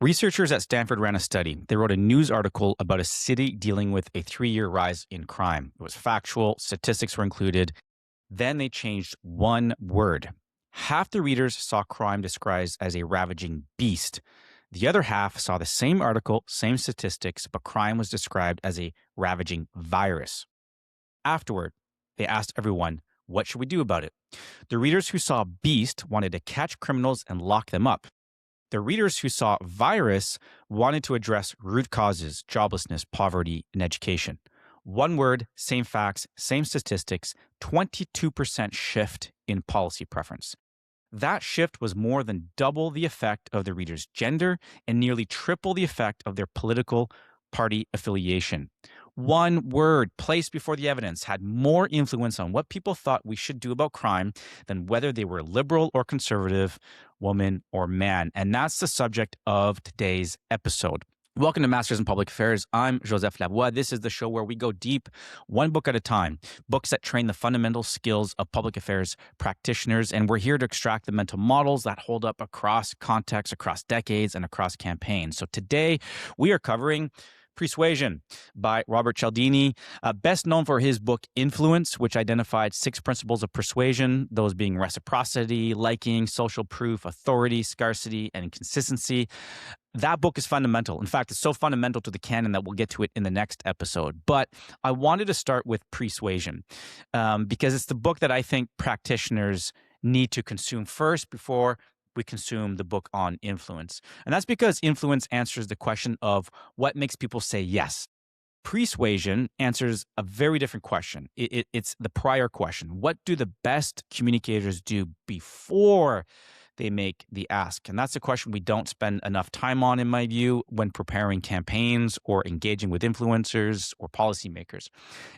Researchers at Stanford ran a study. They wrote a news article about a city dealing with a 3-year rise in crime. It was factual, statistics were included. Then they changed one word. Half the readers saw crime described as a ravaging beast. The other half saw the same article, same statistics, but crime was described as a ravaging virus. Afterward, they asked everyone, what should we do about it? The readers who saw beast wanted to catch criminals and lock them up. The readers who saw virus wanted to address root causes, joblessness, poverty, and education. One word, same facts, same statistics, 22% shift in policy preference. That shift was more than double the effect of the reader's gender and nearly triple the effect of their political party affiliation. One word placed before the evidence had more influence on what people thought we should do about crime than whether they were liberal or conservative, woman or man. And that's the subject of today's episode. Welcome to Masters in Public Affairs. I'm Joseph Lavoie. This is the show where we go deep, one book at a time, books that train the fundamental skills of public affairs practitioners. And we're here to extract the mental models that hold up across contexts, across decades, and across campaigns. So today we are covering Pre-Suasion by Robert Cialdini, best known for his book Influence, which identified 6 principles of persuasion, those being reciprocity, liking, social proof, authority, scarcity, and consistency. That book is fundamental. In fact, it's so fundamental to the canon that we'll get to it in the next episode. But I wanted to start with Pre-Suasion because it's the book that I think practitioners need to consume first before we consume the book on influence. And that's because influence answers the question of what makes people say yes. Persuasion answers a very different question. It's the prior question. What do the best communicators do before they make the ask? And that's a question we don't spend enough time on, in my view, when preparing campaigns or engaging with influencers or policymakers.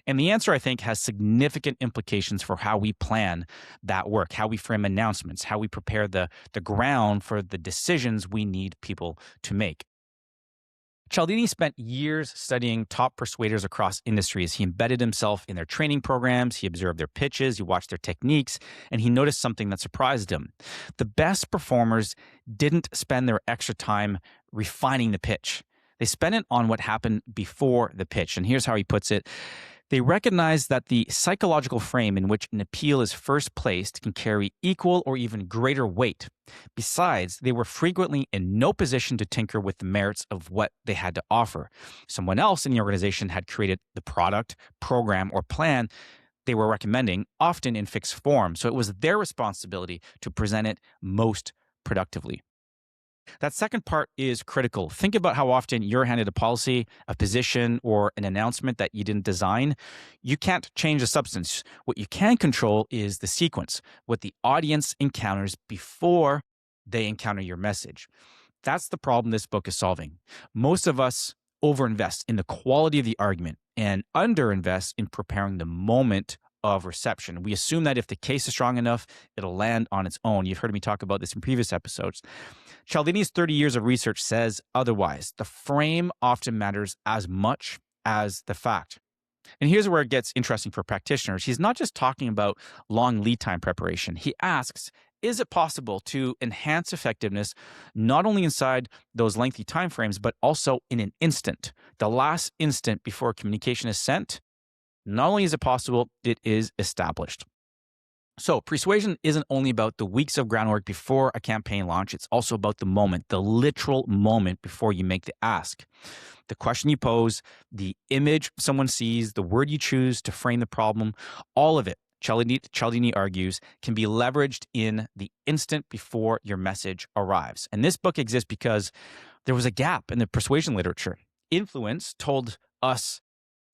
And the answer, I think, has significant implications for how we plan that work, how we frame announcements, how we prepare the ground for the decisions we need people to make. Cialdini spent years studying top persuaders across industries. He embedded himself in their training programs, he observed their pitches, he watched their techniques, and he noticed something that surprised him. The best performers didn't spend their extra time refining the pitch. They spent it on what happened before the pitch. And here's how he puts it. They recognize that the psychological frame in which an appeal is first placed can carry equal or even greater weight. Besides, they were frequently in no position to tinker with the merits of what they had to offer. Someone else in the organization had created the product, program, or plan they were recommending, often in fixed form. So it was their responsibility to present it most productively. That second part is critical. Think about how often you're handed a policy, a position, or an announcement that you didn't design. You can't change the substance. What you can control is the sequence, what the audience encounters before they encounter your message. That's the problem this book is solving. Most of us overinvest in the quality of the argument and underinvest in preparing the moment of reception. We assume that if the case is strong enough, it'll land on its own. You've heard me talk about this in previous episodes. Cialdini's 30 years of research says otherwise. The frame often matters as much as the fact. And here's where it gets interesting for practitioners. He's not just talking about long lead time preparation. He asks, is it possible to enhance effectiveness not only inside those lengthy timeframes, but also in an instant, the last instant before communication is sent? Not only is it possible, it is established. So persuasion isn't only about the weeks of groundwork before a campaign launch. It's also about the moment, the literal moment before you make the ask. The question you pose, the image someone sees, the word you choose to frame the problem, all of it, Cialdini argues, can be leveraged in the instant before your message arrives. And this book exists because there was a gap in the persuasion literature. Influence told us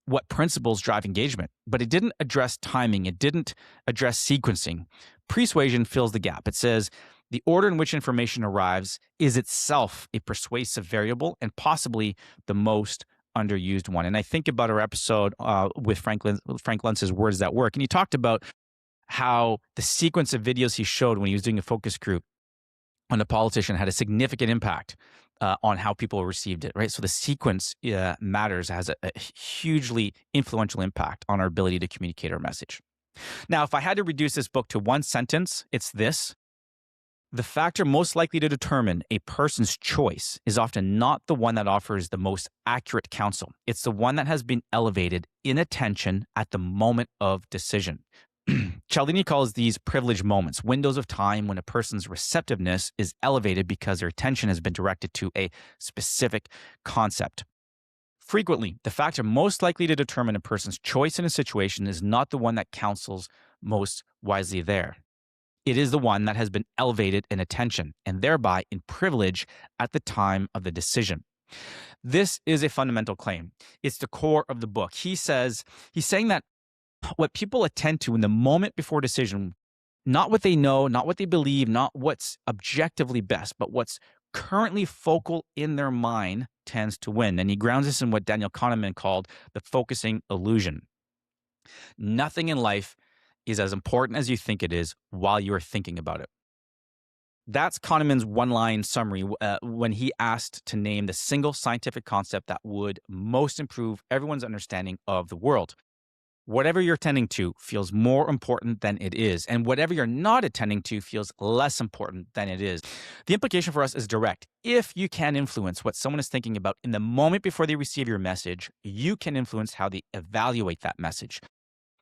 what principles drive engagement, but it didn't address timing. It didn't address sequencing. Persuasion fills the gap. It says the order in which information arrives is itself a persuasive variable and possibly the most underused one. And I think about our episode with Frank Luntz's Words That Work, and he talked about how the sequence of videos he showed when he was doing a focus group on a politician had a significant impact on how people received it, right? So the sequence matters, has a hugely influential impact on our ability to communicate our message. Now, if I had to reduce this book to one sentence, it's this: The factor most likely to determine a person's choice is often not the one that offers the most accurate counsel. It's the one that has been elevated in attention at the moment of decision. Cialdini calls these privileged moments, windows of time when a person's receptiveness is elevated because their attention has been directed to a specific concept. Frequently, the factor most likely to determine a person's choice in a situation is not the one that counsels most wisely there. It is the one that has been elevated in attention and thereby in privilege at the time of the decision. This is a fundamental claim. It's the core of the book. He's saying that what people attend to in the moment before decision, not what they know, not what they believe, not what's objectively best, but what's currently focal in their mind tends to win. And he grounds this in what Daniel Kahneman called the focusing illusion. Nothing in life is as important as you think it is while you are thinking about it. That's Kahneman's one-line summary when he asked to name the single scientific concept that would most improve everyone's understanding of the world. Whatever you're attending to feels more important than it is, and whatever you're not attending to feels less important than it is. The implication for us is direct. If you can influence what someone is thinking about in the moment before they receive your message, you can influence how they evaluate that message.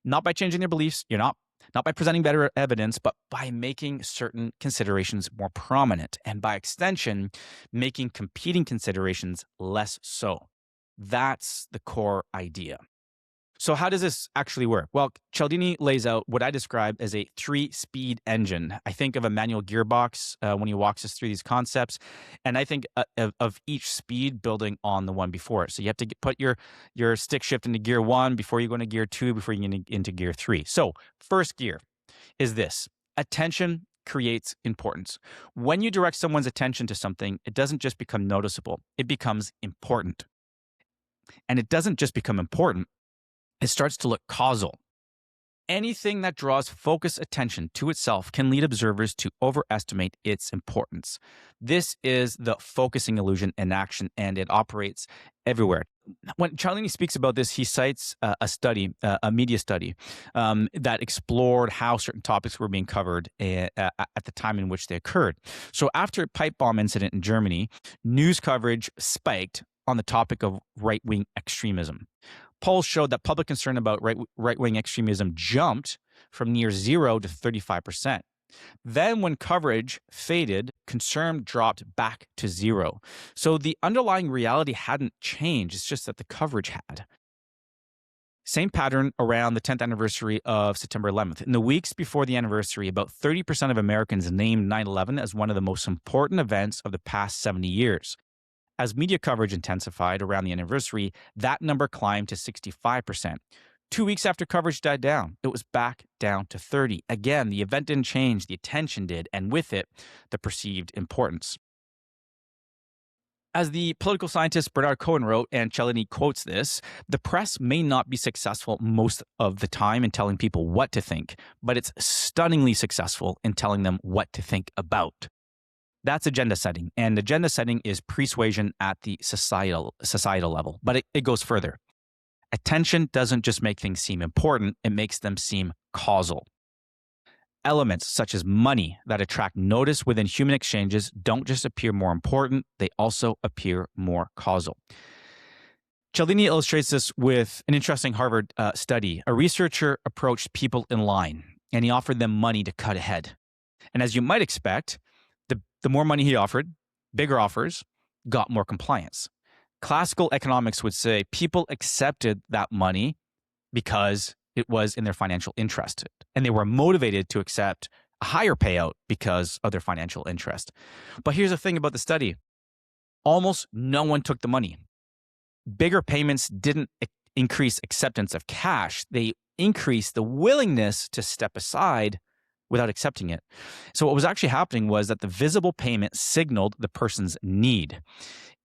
Not by changing their beliefs, not by presenting better evidence, but by making certain considerations more prominent, and by extension, making competing considerations less so. That's the core idea. So how does this actually work? Well, Cialdini lays out what I describe as a 3-speed engine. I think of a manual gearbox when he walks us through these concepts, and I think of each speed building on the one before it. So you have to put your stick shift into gear 1 before you go into gear 2, before you get into gear 3. So first gear is this: attention creates importance. When you direct someone's attention to something, it doesn't just become noticeable, it becomes important. And it doesn't just become important, it starts to look causal. Anything that draws focused attention to itself can lead observers to overestimate its importance. This is the focusing illusion in action, and it operates everywhere. When Cialdini speaks about this, he cites a study, a media study, that explored how certain topics were being covered at the time in which they occurred. So after a pipe bomb incident in Germany, news coverage spiked on the topic of right-wing extremism. Polls showed that public concern about right-wing extremism jumped from near 0 to 35%. Then when coverage faded, concern dropped back to 0. So the underlying reality hadn't changed, it's just that the coverage had. Same pattern around the 10th anniversary of September 11th. In the weeks before the anniversary, about 30% of Americans named 9/11 as one of the most important events of the past 70 years. As media coverage intensified around the anniversary, that number climbed to 65%. 2 weeks after coverage died down, it was back down to 30. Again, the event didn't change, the attention did, and with it, the perceived importance. As the political scientist Bernard Cohen wrote, and Cialdini quotes this, the press may not be successful most of the time in telling people what to think, but it's stunningly successful in telling them what to think about. That's agenda setting, and agenda setting is persuasion at the societal level, but it goes further. Attention doesn't just make things seem important, it makes them seem causal. Elements such as money that attract notice within human exchanges don't just appear more important, they also appear more causal. Cialdini illustrates this with an interesting Harvard study. A researcher approached people in line, and he offered them money to cut ahead. And as you might expect, the more money he offered, bigger offers, got more compliance. Classical economics would say people accepted that money because it was in their financial interest, and they were motivated to accept a higher payout because of their financial interest. But here's the thing about the study. Almost no one took the money. Bigger payments didn't increase acceptance of cash. They increased the willingness to step aside without accepting it. So what was actually happening was that the visible payment signaled the person's need.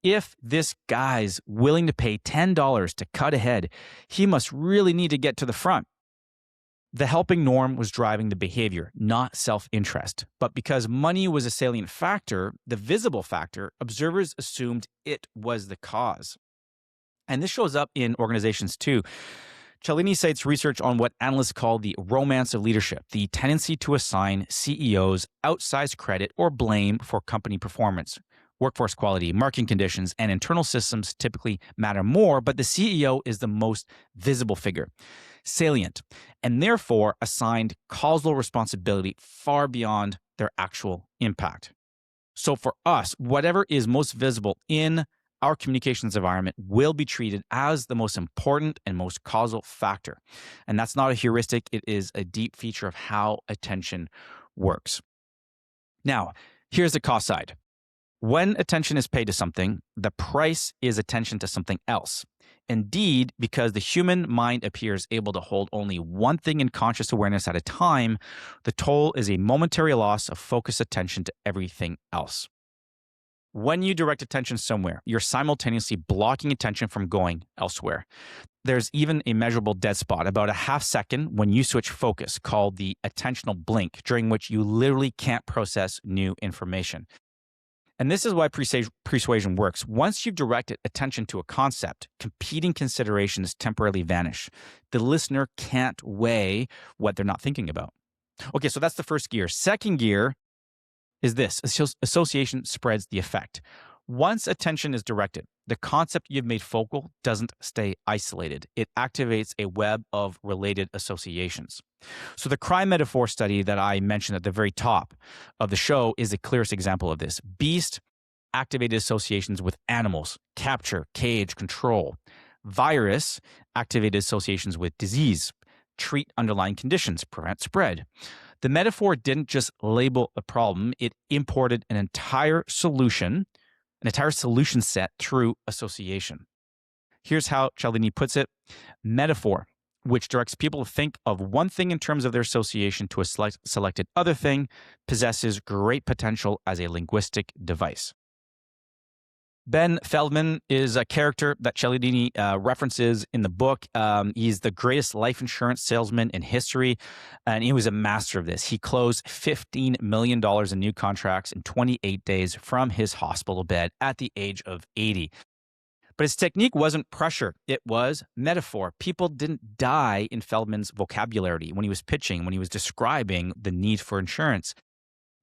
If this guy's willing to pay $10 to cut ahead, he must really need to get to the front. The helping norm was driving the behavior, not self-interest. But because money was a salient factor, the visible factor, observers assumed it was the cause. And this shows up in organizations too. Cialdini cites research on what analysts call the romance of leadership, the tendency to assign CEOs outsized credit or blame for company performance. Workforce quality, marketing conditions, and internal systems typically matter more, but the CEO is the most visible figure, salient, and therefore assigned causal responsibility far beyond their actual impact. So for us, whatever is most visible in our communications environment will be treated as the most important and most causal factor. And that's not a heuristic, it is a deep feature of how attention works. Now, here's the cost side. When attention is paid to something, the price is attention to something else. Indeed, because the human mind appears able to hold only one thing in conscious awareness at a time, the toll is a momentary loss of focused attention to everything else. When you direct attention somewhere, you're simultaneously blocking attention from going elsewhere. There's even a measurable dead spot, about a half second when you switch focus, called the attentional blink, during which you literally can't process new information. And this is why persuasion works. Once you've directed attention to a concept, competing considerations temporarily vanish. The listener can't weigh what they're not thinking about. Okay, so that's the first gear. Second gear is this: association spreads the effect. Once attention is directed, the concept you've made focal doesn't stay isolated. It activates a web of related associations. So the crime metaphor study that I mentioned at the very top of the show is the clearest example of this. Beast activated associations with animals, capture, cage, control. Virus activated associations with disease, treat underlying conditions, prevent spread. The metaphor didn't just label a problem, it imported an entire solution set through association. Here's how Cialdini puts it. Metaphor, which directs people to think of one thing in terms of their association to a selected other thing, possesses great potential as a linguistic device. Ben Feldman is a character that Cialdini references in the book. He's the greatest life insurance salesman in history, and he was a master of this. He closed $15 million in new contracts in 28 days from his hospital bed at the age of 80. But his technique wasn't pressure, it was metaphor. People didn't die in Feldman's vocabulary when he was pitching, when he was describing the need for insurance.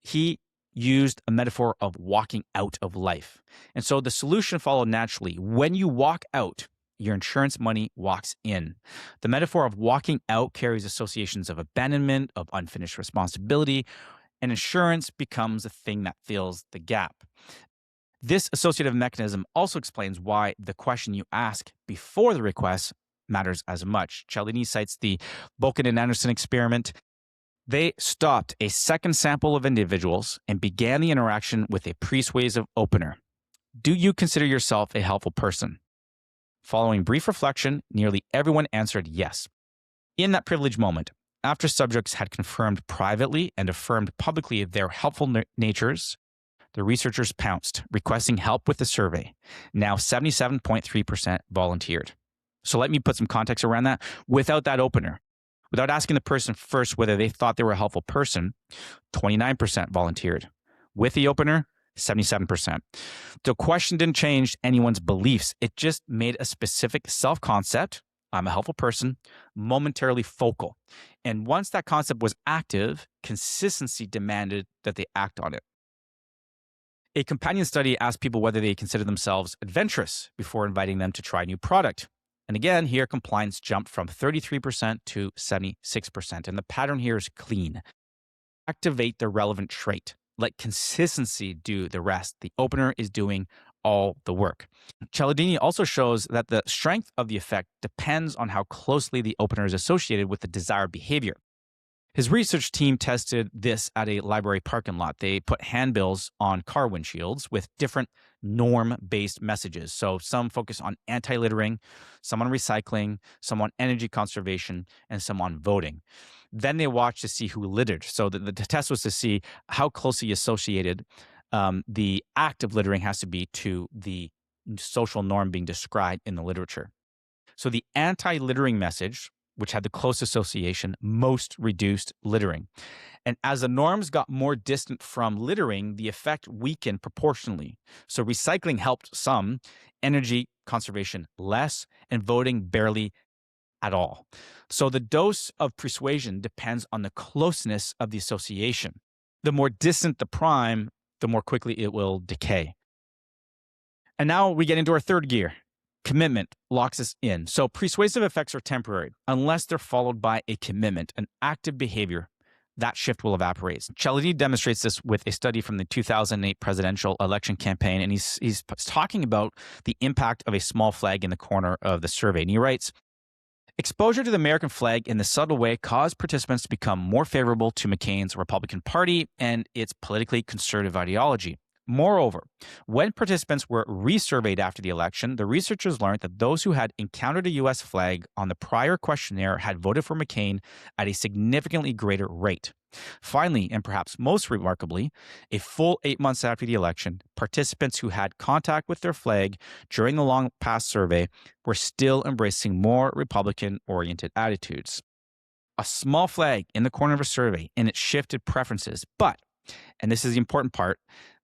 He used a metaphor of walking out of life. And so the solution followed naturally. When you walk out, your insurance money walks in. The metaphor of walking out carries associations of abandonment, of unfinished responsibility, and insurance becomes a thing that fills the gap. This associative mechanism also explains why the question you ask before the request matters as much. Cialdini cites the Boken and Anderson experiment. They stopped a second sample of individuals and began the interaction with a persuasive opener. Do you consider yourself a helpful person? Following brief reflection, nearly everyone answered yes. In that privileged moment, after subjects had confirmed privately and affirmed publicly their helpful natures, the researchers pounced, requesting help with the survey. Now 77.3% volunteered. So let me put some context around that. Without that opener, without asking the person first whether they thought they were a helpful person, 29% volunteered. With the opener, 77%. The question didn't change anyone's beliefs. It just made a specific self-concept, I'm a helpful person, momentarily focal. And once that concept was active, consistency demanded that they act on it. A companion study asked people whether they consider themselves adventurous before inviting them to try a new product. And again, here compliance jumped from 33% to 76%. And the pattern here is clean. Activate the relevant trait. Let consistency do the rest. The opener is doing all the work. Cialdini also shows that the strength of the effect depends on how closely the opener is associated with the desired behavior. His research team tested this at a library parking lot. They put handbills on car windshields with different norm-based messages. So some focus on anti-littering, some on recycling, some on energy conservation, and some on voting. Then they watched to see who littered. So the test was to see how closely associated the act of littering has to be to the social norm being described in the literature. So the anti-littering message, which had the close association, most reduced littering. And as the norms got more distant from littering, the effect weakened proportionally. So recycling helped some, energy conservation less, and voting barely at all. So the dose of persuasion depends on the closeness of the association. The more distant the prime, the more quickly it will decay. And now we get into our third gear. Commitment locks us in. So persuasive effects are temporary unless they're followed by a commitment, an active behavior. That shift will evaporate. Cialdini demonstrates this with a study from the 2008 presidential election campaign, and he's talking about the impact of a small flag in the corner of the survey. And he writes, exposure to the American flag in this subtle way caused participants to become more favorable to McCain's Republican Party and its politically conservative ideology. Moreover, when participants were resurveyed after the election, the researchers learned that those who had encountered a U.S. flag on the prior questionnaire had voted for McCain at a significantly greater rate. Finally, and perhaps most remarkably, a full 8 months after the election, participants who had contact with their flag during the long past survey were still embracing more Republican-oriented attitudes. A small flag in the corner of a survey, and it shifted preferences. But, and this is the important part,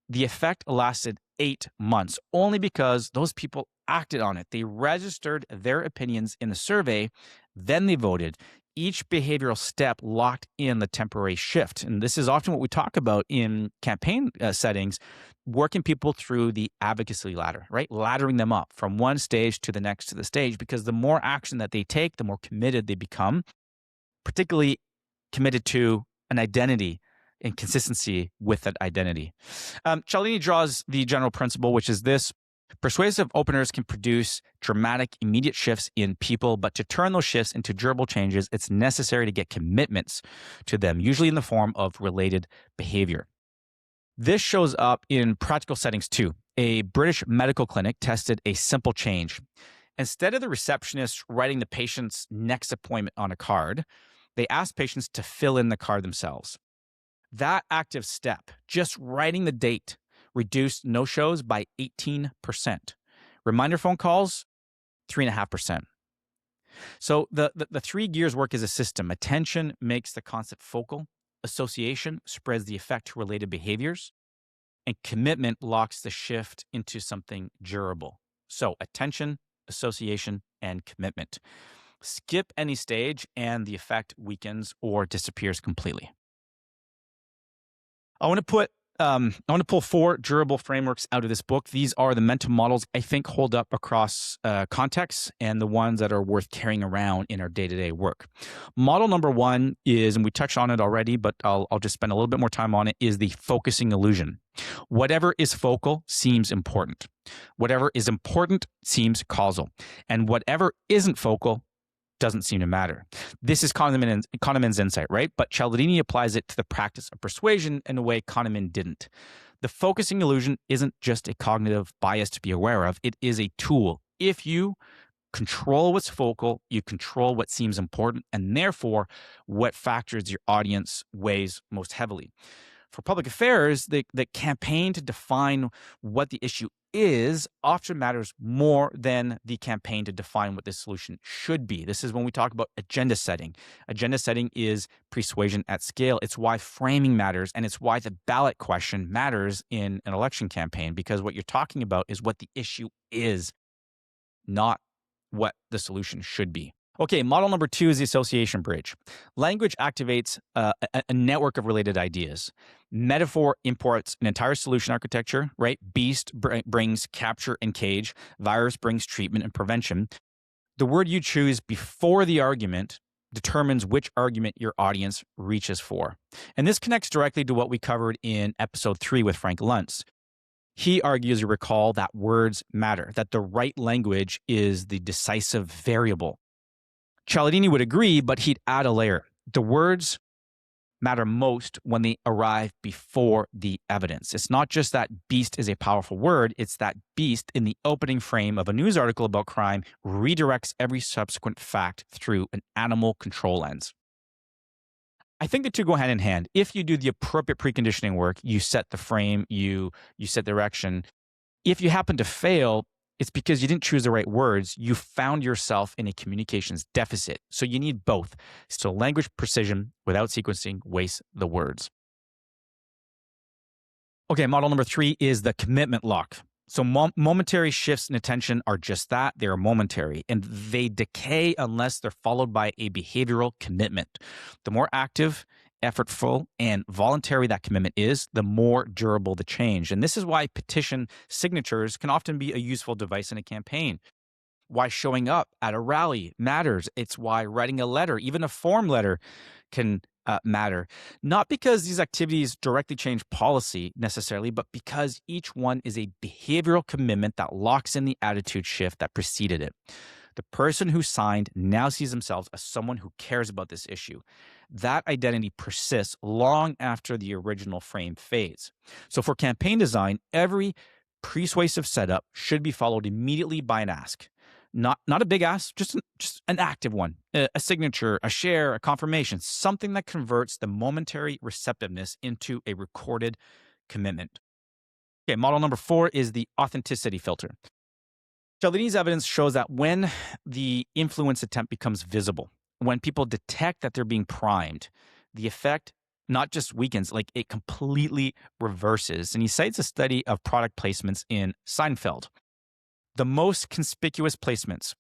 the effect lasted 8 months only because those people acted on it. They registered their opinions in the survey, then they voted. Each behavioral step locked in the temporary shift. And this is often what we talk about in campaign settings, working people through the advocacy ladder, right? Laddering them up from one stage to the next to the stage, because the more action that they take, the more committed they become, particularly committed to an identity and consistency with that identity. Cialdini draws the general principle, which is this: persuasive openers can produce dramatic, immediate shifts in people, but to turn those shifts into durable changes, it's necessary to get commitments to them, usually in the form of related behavior. This shows up in practical settings too. A British medical clinic tested a simple change. Instead of the receptionist writing the patient's next appointment on a card, they asked patients to fill in the card themselves. That active step, just writing the date, reduced no-shows by 18%. Reminder phone calls, 3.5%. So the three gears work as a system. Attention makes the concept focal. Association spreads the effect to related behaviors. And commitment locks the shift into something durable. So attention, association, and commitment. Skip any stage and the effect weakens or disappears completely. I want to pull 4 durable frameworks out of this book. These are the mental models I think hold up across contexts and the ones that are worth carrying around in our day-to-day work. Model number 1 is, and we touched on it already, but I'll just spend a little bit more time on it, is the focusing illusion. Whatever is focal seems important. Whatever is important seems causal. And whatever isn't focal doesn't seem to matter. This is Kahneman's insight, right? But Cialdini applies it to the practice of persuasion in a way Kahneman didn't. The focusing illusion isn't just a cognitive bias to be aware of. It is a tool. If you control what's focal, you control what seems important, and therefore what factors your audience weighs most heavily. For public affairs, the campaign to define what the issue is often matters more than the campaign to define what the solution should be. This is when we talk about agenda setting. Agenda setting is persuasion at scale. It's why framing matters, and it's why the ballot question matters in an election campaign, because what you're talking about is what the issue is, not what the solution should be. Okay, model number 2 is the association bridge. Language activates a network of related ideas. Metaphor imports an entire solution architecture, right? Beast brings capture and cage. Virus brings treatment and prevention. The word you choose before the argument determines which argument your audience reaches for. And this connects directly to what we covered in episode 3 with Frank Luntz. He argues, you recall, that words matter, that the right language is the decisive variable. Cialdini would agree, but he'd add a layer. The words matter most when they arrive before the evidence. It's not just that beast is a powerful word, it's that beast in the opening frame of a news article about crime redirects every subsequent fact through an animal control lens. I think the two go hand in hand. If you do the appropriate preconditioning work, you set the frame, you set the direction. If you happen to fail, it's because you didn't choose the right words. You found yourself in a communications deficit. So you need both. So language precision without sequencing wastes the words. Okay, model number 3 is the commitment lock. So momentary shifts in attention are just that. They are momentary, and they decay unless they're followed by a behavioral commitment. The more active, effortful, and voluntary that commitment is, the more durable the change. And this is why petition signatures can often be a useful device in a campaign. Why showing up at a rally matters. It's why writing a letter, even a form letter, can matter. Not because these activities directly change policy necessarily, but because each one is a behavioral commitment that locks in the attitude shift that preceded it. The person who signed now sees themselves as someone who cares about this issue. That identity persists long after the original frame fades. So for campaign design, every persuasive setup should be followed immediately by an ask. Not a big ask, just an active one, a signature, a share, a confirmation, something that converts the momentary receptiveness into a recorded commitment. Okay, model number 4 is the authenticity filter. Cialdini's evidence shows that when the influence attempt becomes visible, when people detect that they're being primed, the effect not just weakens, like it completely reverses. And he cites a study of product placements in Seinfeld. The most conspicuous placements,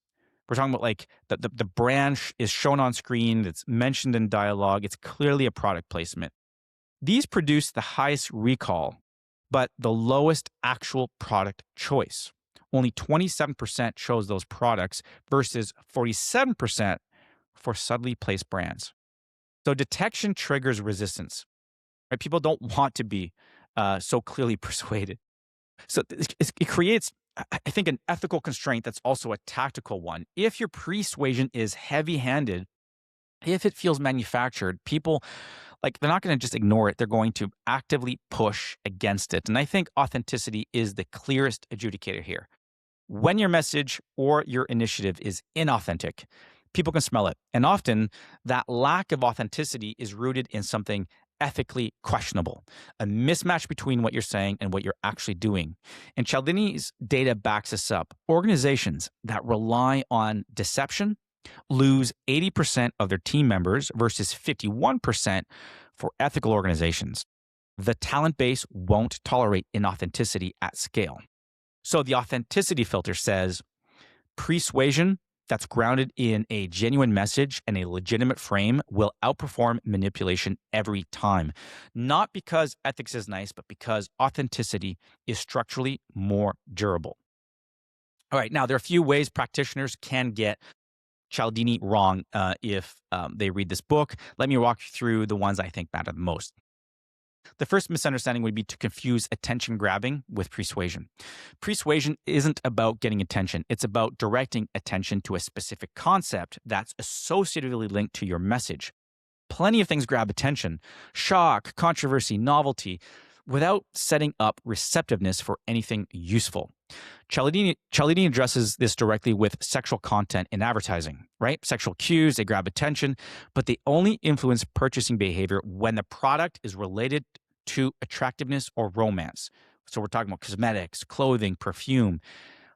we're talking about like the brand is shown on screen, it's mentioned in dialogue, it's clearly a product placement. These produce the highest recall, but the lowest actual product choice. Only 27% chose those products versus 47% for subtly placed brands. So detection triggers resistance. Right? People don't want to be so clearly persuaded. So it creates, I think, an ethical constraint that's also a tactical one. If your persuasion is heavy-handed, if it feels manufactured, people, like, they're not going to just ignore it. They're going to actively push against it. And I think authenticity is the clearest adjudicator here. When your message or your initiative is inauthentic, people can smell it. And often that lack of authenticity is rooted in something ethically questionable, a mismatch between what you're saying and what you're actually doing. And Cialdini's data backs this up. Organizations that rely on deception lose 80% of their team members versus 51% for ethical organizations. The talent base won't tolerate inauthenticity at scale. So the authenticity filter says persuasion that's grounded in a genuine message and a legitimate frame will outperform manipulation every time. Not because ethics is nice, but because authenticity is structurally more durable. All right, now there are a few ways practitioners can get Cialdini wrong if they read this book. Let me walk you through the ones I think matter the most. The first misunderstanding would be to confuse attention grabbing with persuasion. Persuasion isn't about getting attention. It's about directing attention to a specific concept that's associatively linked to your message. Plenty of things grab attention: shock, controversy, novelty, without setting up receptiveness for anything useful. Cialdini addresses this directly with sexual content in advertising, right? Sexual cues, they grab attention, but they only influence purchasing behavior when the product is related to attractiveness or romance. So we're talking about cosmetics, clothing, perfume.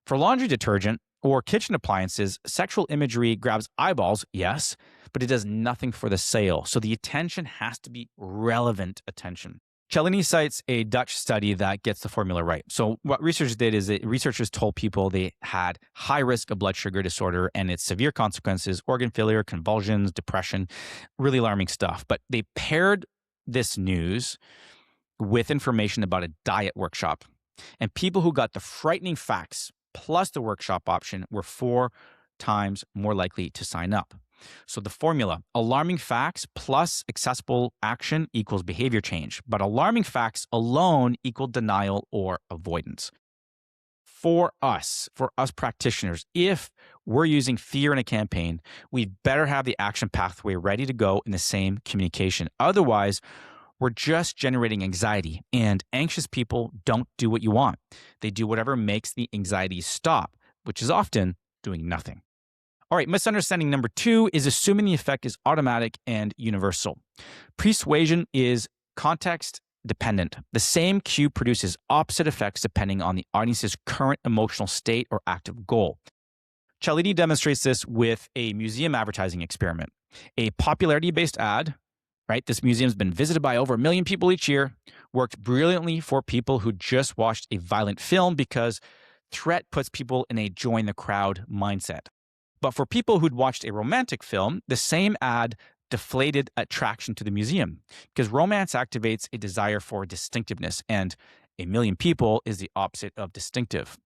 For laundry detergent or kitchen appliances, sexual imagery grabs eyeballs, yes, but it does nothing for the sale. So the attention has to be relevant attention. Cialdini cites a Dutch study that gets the formula right. So what researchers did is that researchers told people they had high risk of blood sugar disorder and its severe consequences: organ failure, convulsions, depression, really alarming stuff. But they paired this news with information about a diet workshop. And people who got the frightening facts plus the workshop option were 4 times more likely to sign up. So the formula: alarming facts plus accessible action equals behavior change, but alarming facts alone equal denial or avoidance. For us practitioners, if we're using fear in a campaign, we better have the action pathway ready to go in the same communication. Otherwise, we're just generating anxiety, and anxious people don't do what you want. They do whatever makes the anxiety stop, which is often doing nothing. All right, misunderstanding number 2 is assuming the effect is automatic and universal. Persuasion is context dependent. The same cue produces opposite effects depending on the audience's current emotional state or active goal. Cialdini demonstrates this with a museum advertising experiment. A popularity-based ad right? This museum's been visited by over 1 million people each year, worked brilliantly for people who just watched a violent film because threat puts people in a join the crowd mindset. But for people who'd watched a romantic film, the same ad deflated attraction to the museum because romance activates a desire for distinctiveness, and 1 million people is the opposite of distinctive.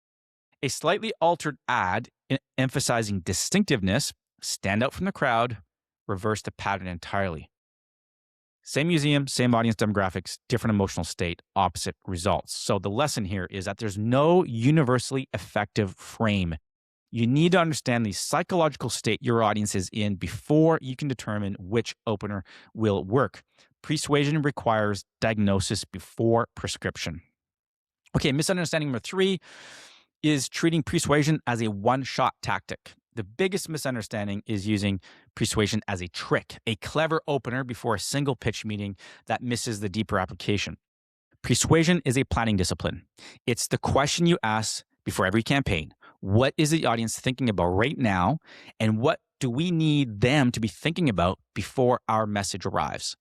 A slightly altered ad emphasizing distinctiveness, stand out from the crowd, reversed the pattern entirely. Same museum, same audience demographics, different emotional state, opposite results. So the lesson here is that there's no universally effective frame. You need to understand the psychological state your audience is in before you can determine which opener will work. Persuasion requires diagnosis before prescription. Okay, misunderstanding number 3 is treating persuasion as a one-shot tactic. The biggest misunderstanding is using persuasion as a trick, a clever opener before a single pitch meeting that misses the deeper application. Persuasion is a planning discipline. It's the question you ask before every campaign. What is the audience thinking about right now? And what do we need them to be thinking about before our message arrives?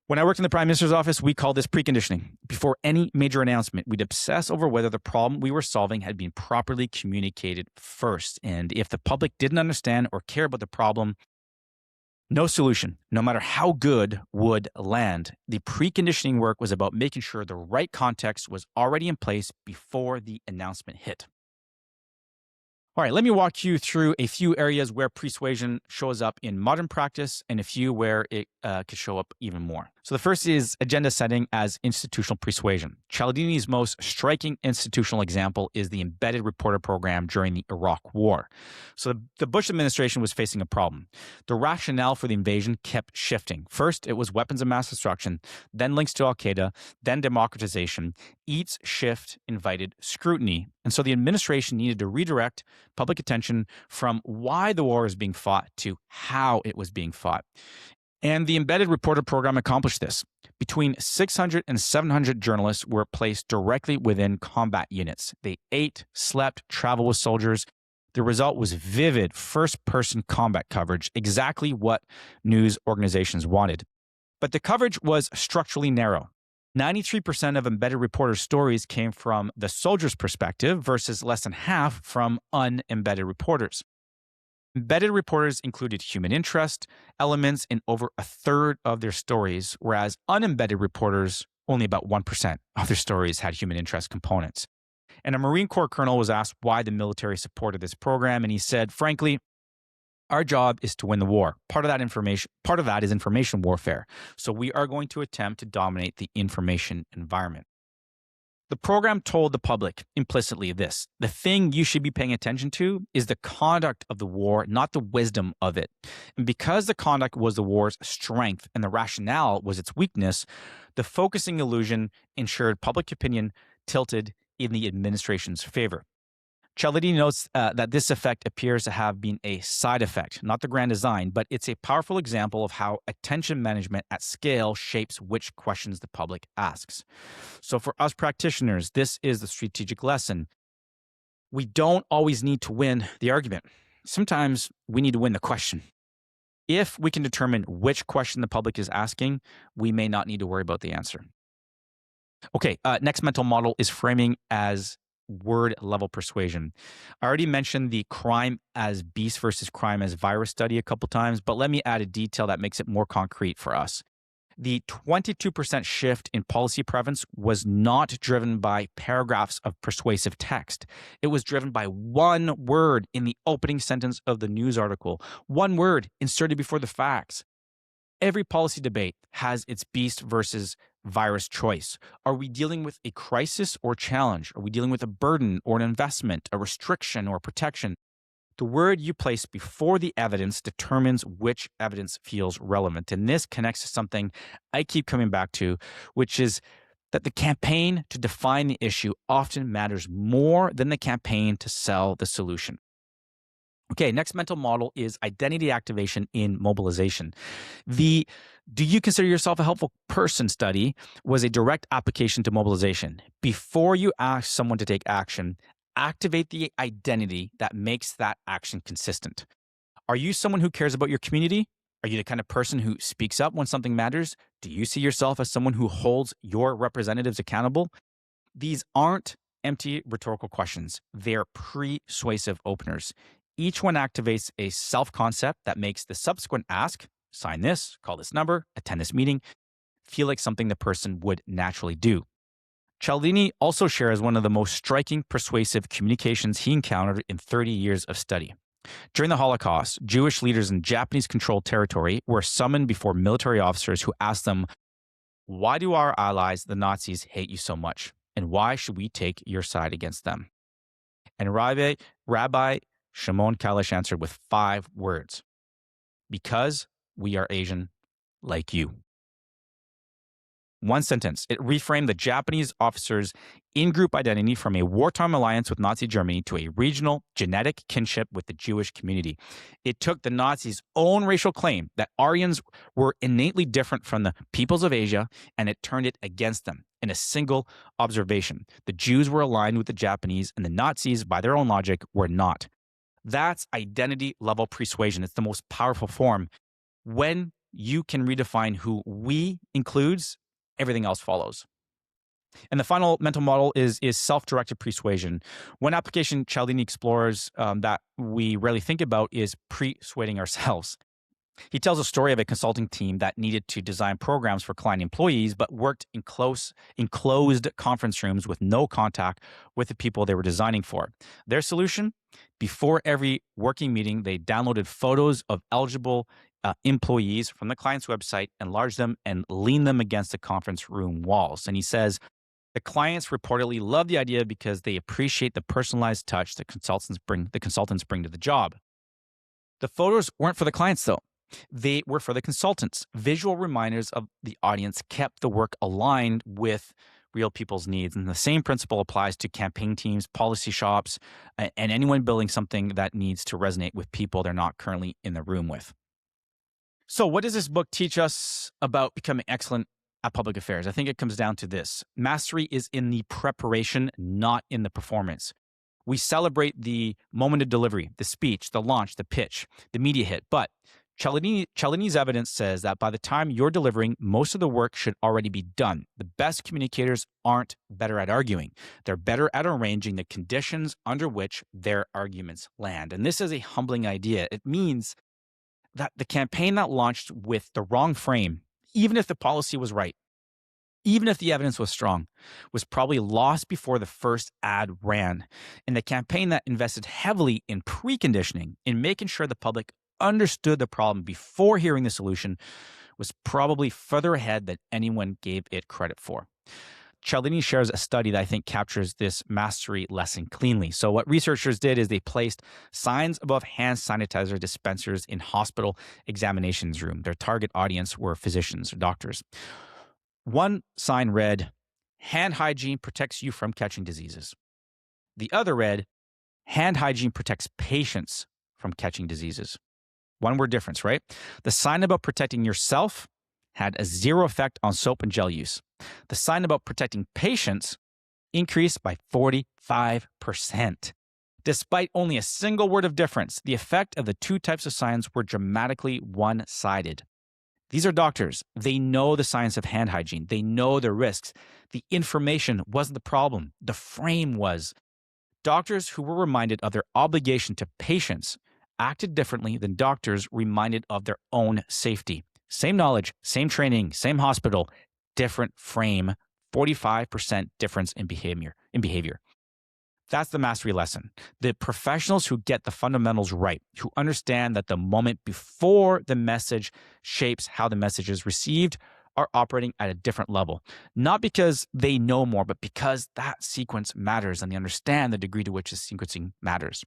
When I worked in the Prime Minister's office, we called this preconditioning. Before any major announcement, we'd obsess over whether the problem we were solving had been properly communicated first. And if the public didn't understand or care about the problem, no solution, no matter how good, would land. The preconditioning work was about making sure the right context was already in place before the announcement hit. All right, let me walk you through a few areas where persuasion shows up in modern practice and a few where it could show up even more. So the first is agenda setting as institutional persuasion. Cialdini's most striking institutional example is the embedded reporter program during the Iraq War. So the Bush administration was facing a problem. The rationale for the invasion kept shifting. First, it was weapons of mass destruction, then links to al-Qaeda, then democratization. Each shift invited scrutiny. And so the administration needed to redirect public attention from why the war was being fought to how it was being fought. And the embedded reporter program accomplished this. Between 600 and 700 journalists were placed directly within combat units. They ate, slept, traveled with soldiers. The result was vivid first-person combat coverage, exactly what news organizations wanted. But the coverage was structurally narrow. 93% of embedded reporters' stories came from the soldier's perspective versus less than half from unembedded reporters. Embedded reporters included human interest elements in over a third of their stories, whereas unembedded reporters, only about 1% of their stories had human interest components. And a Marine Corps colonel was asked why the military supported this program, and he said, frankly, our job is to win the war. Part of that is information warfare. So we are going to attempt to dominate the information environment. The program told the public implicitly this: the thing you should be paying attention to is the conduct of the war, not the wisdom of it. And because the conduct was the war's strength and the rationale was its weakness, the focusing illusion ensured public opinion tilted in the administration's favor. Cialdini notes that this effect appears to have been a side effect, not the grand design, but it's a powerful example of how attention management at scale shapes which questions the public asks. So for us practitioners, this is the strategic lesson. We don't always need to win the argument. Sometimes we need to win the question. If we can determine which question the public is asking, we may not need to worry about the answer. Okay, next mental model is framing as word level persuasion. I already mentioned the crime as beast versus crime as virus study a couple times, but let me add a detail that makes it more concrete for us. The 22% shift in policy preference was not driven by paragraphs of persuasive text. It was driven by one word in the opening sentence of the news article, one word inserted before the facts. Every policy debate has its beast versus virus choice. Are we dealing with a crisis or challenge? Are we dealing with a burden or an investment, a restriction or protection? The word you place before the evidence determines which evidence feels relevant. And this connects to something I keep coming back to, which is that the campaign to define the issue often matters more than the campaign to sell the solution. Okay, next mental model is identity activation in mobilization. The "do you consider yourself a helpful person" study was a direct application to mobilization. Before you ask someone to take action, activate the identity that makes that action consistent. Are you someone who cares about your community? Are you the kind of person who speaks up when something matters? Do you see yourself as someone who holds your representatives accountable? These aren't empty rhetorical questions. They're persuasive openers. Each one activates a self-concept that makes the subsequent ask, sign this, call this number, attend this meeting, feel like something the person would naturally do. Cialdini also shares one of the most striking persuasive communications he encountered in 30 years of study. During the Holocaust, Jewish leaders in Japanese-controlled territory were summoned before military officers who asked them, "Why do our allies, the Nazis, hate you so much? And why should we take your side against them?" And Rabbi Shimon Kalish answered with 5 words: "Because we are Asian, like you." One sentence. It reframed the Japanese officers' in-group identity from a wartime alliance with Nazi Germany to a regional genetic kinship with the Jewish community. It took the Nazis' own racial claim that Aryans were innately different from the peoples of Asia, and it turned it against them in a single observation. The Jews were aligned with the Japanese, and the Nazis, by their own logic, were not. That's identity-level persuasion. It's the most powerful form. When you can redefine who we includes, everything else follows. And the final mental model is self-directed persuasion. One application Cialdini explores that we rarely think about is persuading ourselves. He tells a story of a consulting team that needed to design programs for client employees, but worked in closed conference rooms with no contact with the people they were designing for. Their solution? Before every working meeting, they downloaded photos of eligible employees from the client's website, enlarged them, and leaned them against the conference room walls. And he says, the clients reportedly love the idea because they appreciate the personalized touch the consultants bring to the job. The photos weren't for the clients, though. They were for the consultants. Visual reminders of the audience kept the work aligned with real people's needs. And the same principle applies to campaign teams, policy shops, and anyone building something that needs to resonate with people they're not currently in the room with. So what does this book teach us about becoming excellent at public affairs? I think it comes down to this. Mastery is in the preparation, not in the performance. We celebrate the moment of delivery, the speech, the launch, the pitch, the media hit. But Cialdini's evidence says that by the time you're delivering, most of the work should already be done. The best communicators aren't better at arguing. They're better at arranging the conditions under which their arguments land. And this is a humbling idea. It means that the campaign that launched with the wrong frame, even if the policy was right, even if the evidence was strong, was probably lost before the first ad ran. And the campaign that invested heavily in preconditioning, in making sure the public understood the problem before hearing the solution, was probably further ahead than anyone gave it credit for. Cialdini shares a study that I think captures this mastery lesson cleanly. So what researchers did is they placed signs above hand sanitizer dispensers in hospital examinations room. Their target audience were physicians or doctors. One sign read, "Hand hygiene protects you from catching diseases." The other read, "Hand hygiene protects patients from catching diseases." One word difference, right? The sign about protecting yourself had a 0 effect on soap and gel use. The sign about protecting patients increased by 45%. Despite only a single word of difference, the effect of the two types of signs were dramatically one-sided. These are doctors. They know the science of hand hygiene. They know the risks. The information wasn't the problem. The frame was. Doctors who were reminded of their obligation to patients acted differently than doctors reminded of their own safety. Same knowledge, same training, same hospital, different frame, 45% difference in behavior. That's the mastery lesson. The professionals who get the fundamentals right, who understand that the moment before the message shapes how the message is received, are operating at a different level. Not because they know more, but because that sequence matters and they understand the degree to which the sequencing matters.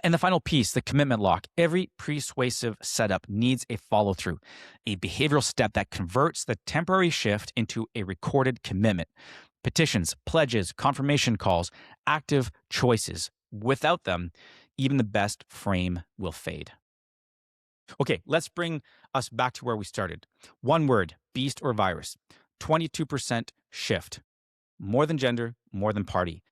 And the final piece, the commitment lock. Every persuasive setup needs a follow-through, a behavioral step that converts the temporary shift into a recorded commitment. Petitions, pledges, confirmation calls, active choices. Without them, even the best frame will fade. Okay, let's bring us back to where we started. One word, beast or virus. 22% shift. More than gender, more than party.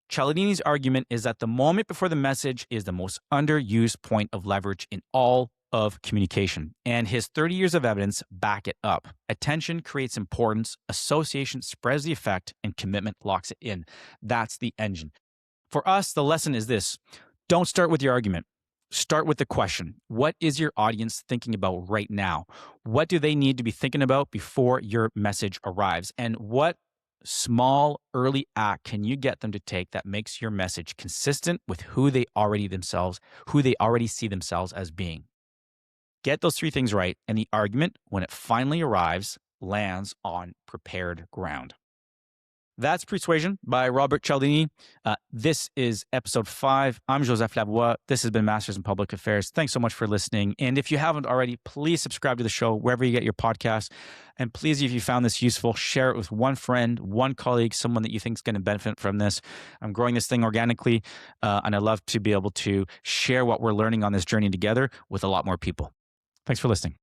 Cialdini's argument is that the moment before the message is the most underused point of leverage in all of communication, and his 30 years of evidence back it up. Attention creates importance, association spreads the effect, and commitment locks it in. That's the engine. For us, the lesson is this: don't start with your argument. Start with the question. What is your audience thinking about right now? What do they need to be thinking about before your message arrives? And what small early act can you get them to take that makes your message consistent with who they already see themselves as being? Get those three things right, and the argument, when it finally arrives, lands on prepared ground. That's Pre-Suasion by Robert Cialdini. This is episode 5. I'm Joseph Lavoie. This has been Masters in Public Affairs. Thanks so much for listening. And if you haven't already, please subscribe to the show wherever you get your podcasts. And please, if you found this useful, share it with one friend, one colleague, someone that you think is going to benefit from this. I'm growing this thing organically, and I love to be able to share what we're learning on this journey together with a lot more people. Thanks for listening.